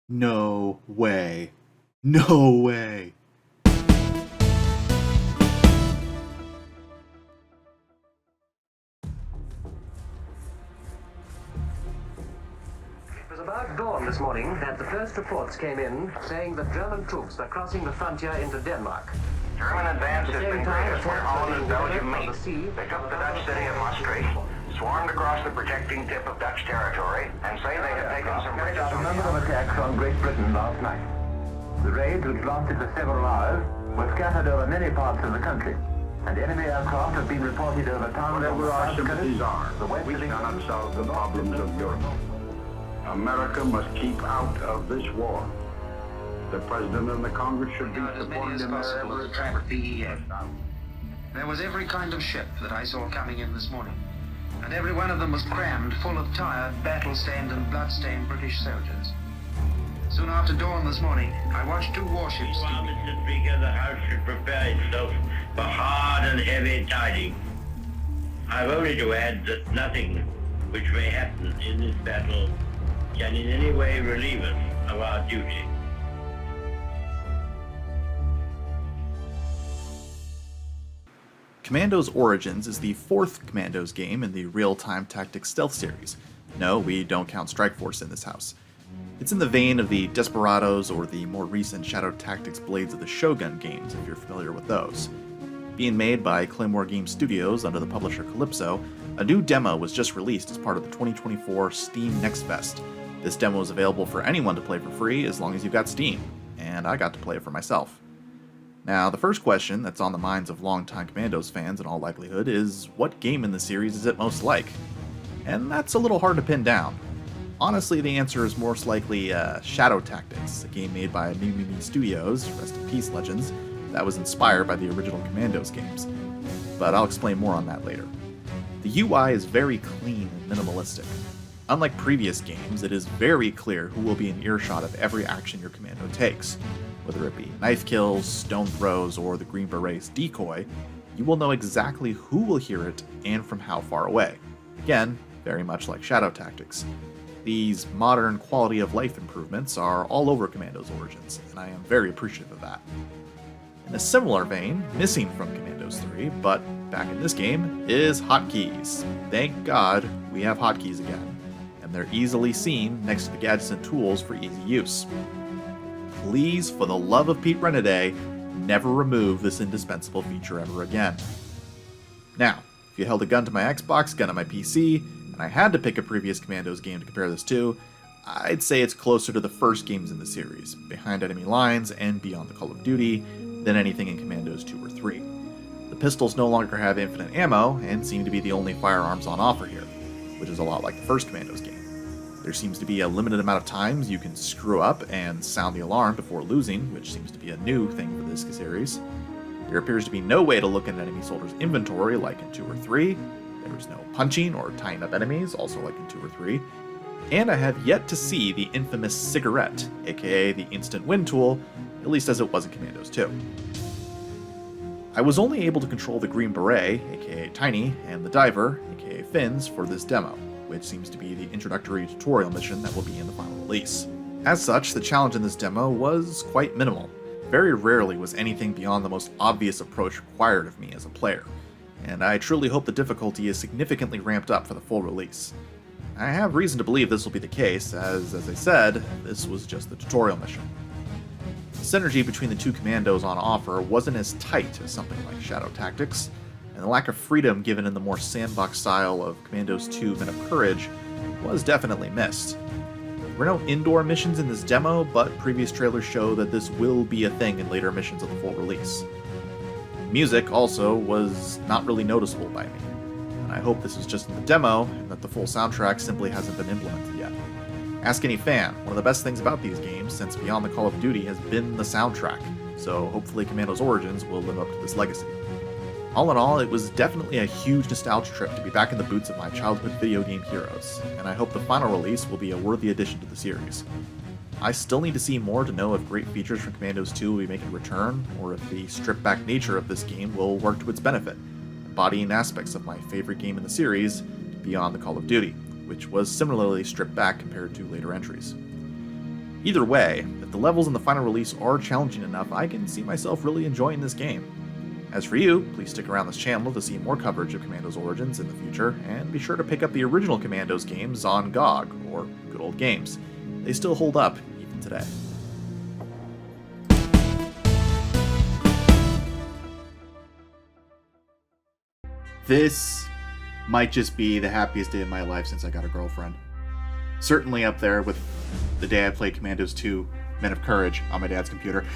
No way. No way. It was about dawn this morning that the first reports came in saying that German troops were crossing the frontier into Denmark. German advance has been greatest where Holland and Belgium meet. The sea, They took the Dutch city of Maastricht, swarmed across the protecting tip of Dutch territory, and say they have taken some bridges. A number of attacks on Great Britain last night. The raids, which lasted for several hours, were scattered over many parts of the country, and enemy aircraft have been reported over towns. Whatever our sympathies are, we cannot solve the problems of Europe. America must keep out of this war. The President and the Congress should be As many supported as in their possible to efforts. track the There was every kind of ship that I saw coming in this morning, and every one of them was crammed full of tired, battle-stained and blood-stained British soldiers. Soon after dawn this morning, I watched two warships steaming. Mr. Speaker, the House should prepare itself for hard and heavy tidings. I've only to add that nothing which may happen in this battle can in any way relieve us of our duty. Commandos Origins is the fourth Commandos game in the real-time tactics stealth series. No, we don't count Strike Force in this house. It's in the vein of the Desperados or the more recent Shadow Tactics Blades of the Shogun games, if you're familiar with those. Being made by Claymore Game Studios under the publisher Calypso, a new demo was just released as part of the 2024 Steam Next Fest. This demo is available for anyone to play for free as long as you've got Steam, and I got to play it for myself. Now, the first question that's on the minds of longtime Commandos fans in all likelihood is, what game in the series is it most like? And that's a little hard to pin down. Honestly, the answer is most likely Shadow Tactics, a game made by Mimimi Studios, rest in peace legends, that was inspired by the original Commandos games. But I'll explain more on that later. The UI is very clean and minimalistic. Unlike previous games, it is very clear who will be in earshot of every action your commando takes. Whether it be knife kills, stone throws, or the Green Beret's decoy, you will know exactly who will hear it and from how far away. Again, very much like Shadow Tactics. These modern quality of life improvements are all over Commandos Origins, and I am very appreciative of that. In a similar vein, missing from Commandos 3, but back in this game, is hotkeys. Thank God we have hotkeys again, and they're easily seen next to the gadgets and tools for easy use. Please, for the love of Pete Renaday, never remove this indispensable feature ever again. Now, if you held a gun to my Xbox, gun to my PC, and I had to pick a previous Commandos game to compare this to, I'd say it's closer to the first games in the series, behind enemy lines and beyond the Call of Duty, than anything in Commandos 2 or 3. The pistols no longer have infinite ammo, and seem to be the only firearms on offer here, which is a lot like the first Commandos game. There seems to be a limited amount of times you can screw up and sound the alarm before losing, which seems to be a new thing for this series. There appears to be no way to look at an enemy soldier's inventory like in 2 or 3. There is no punching or tying up enemies, also like in 2 or 3. And I have yet to see the infamous cigarette, aka the instant win tool, at least as it was in Commandos 2. I was only able to control the Green Beret, aka Tiny, and the Diver, aka Fins, for this demo, which seems to be the introductory tutorial mission that will be in the final release. As such, the challenge in this demo was quite minimal. Very rarely was anything beyond the most obvious approach required of me as a player, and I truly hope the difficulty is significantly ramped up for the full release. I have reason to believe this will be the case, as I said, this was just the tutorial mission. The synergy between the two commandos on offer wasn't as tight as something like Shadow Tactics, and the lack of freedom given in the more sandbox style of Commandos 2 Men of Courage was definitely missed. There were no indoor missions in this demo, but previous trailers show that this will be a thing in later missions of the full release. Music also was not really noticeable by me, and I hope this is just in the demo and that the full soundtrack simply hasn't been implemented yet. Ask any fan, one of the best things about these games since Beyond the Call of Duty has been the soundtrack, so hopefully Commandos Origins will live up to this legacy. All in all, it was definitely a huge nostalgia trip to be back in the boots of my childhood video game heroes, and I hope the final release will be a worthy addition to the series. I still need to see more to know if great features from Commandos 2 will be making a return, or if the stripped-back nature of this game will work to its benefit, embodying aspects of my favorite game in the series, Beyond the Call of Duty, which was similarly stripped back compared to later entries. Either way, if the levels in the final release are challenging enough, I can see myself really enjoying this game. As for you, please stick around this channel to see more coverage of Commandos Origins in the future, and be sure to pick up the original Commandos games on GOG, or Good Old Games. They still hold up, even today. This might just be the happiest day of my life since I got a girlfriend. Certainly up there with the day I played Commandos 2 Men of Courage on my dad's computer.